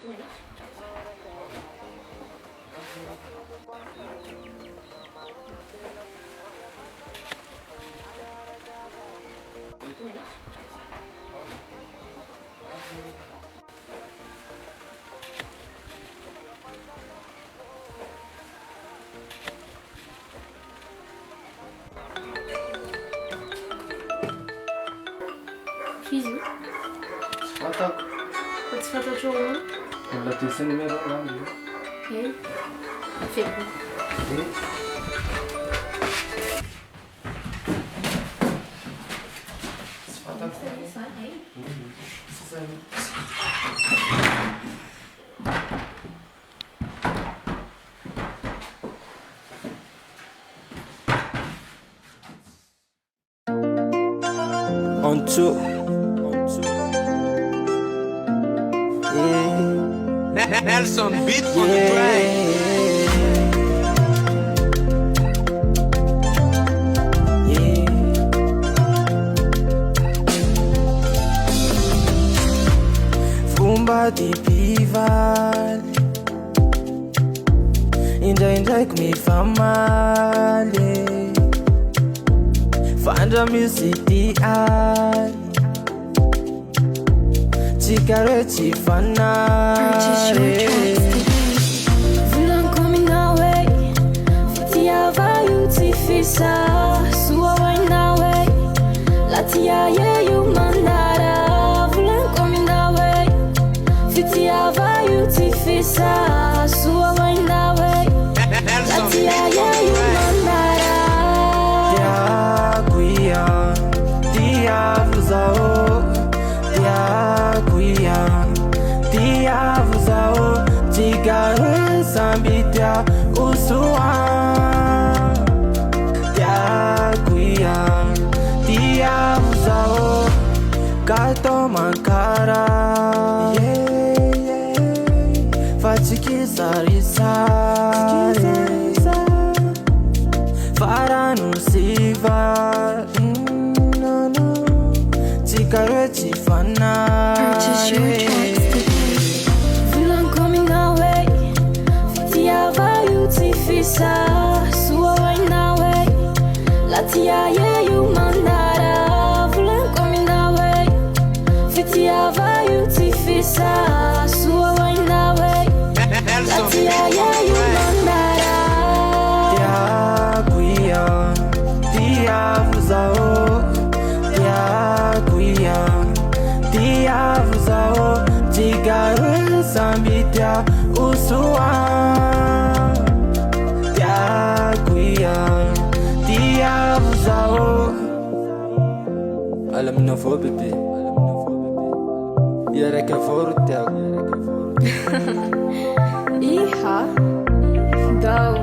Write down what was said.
Fiz. Fatako. Tsy fantatro ahoana? Mbola teo sy numéro angamba io. Afeko. Tsy fatako. ANJOH. Nelson beat on the track. Fomba di pivaly indraindraiky mifamaly fandra musiques tsika reo tsy fanary Volanko aminao e fitiava io tsy fisa soa hoainao e la tiaia io mandara volanko aminao e fitiava io tsy fisa soa hoainao e la tiaia io mandara TIAKO IHA tiavo zao TIAKO IHA tiavo zao tigaro samby tia usuan TIAKO IHA tiavo zao kato mankara fa tsy kisarisary farano siva tsika reo tsy fanary Volanko aminao e fitiava io tsy fisa soa hoainao e la tiaia io mandara volanko aminao e fitiava io tsy fisa soa hoainao e la tiaia io mandara TIAKO IHA tiavo zao TIAKO IHA tiavo zao tigaro samby tia usuan TIAKO IHA tiavo zao alaminao avao bebe ia raiky avao ro tiako Iha dao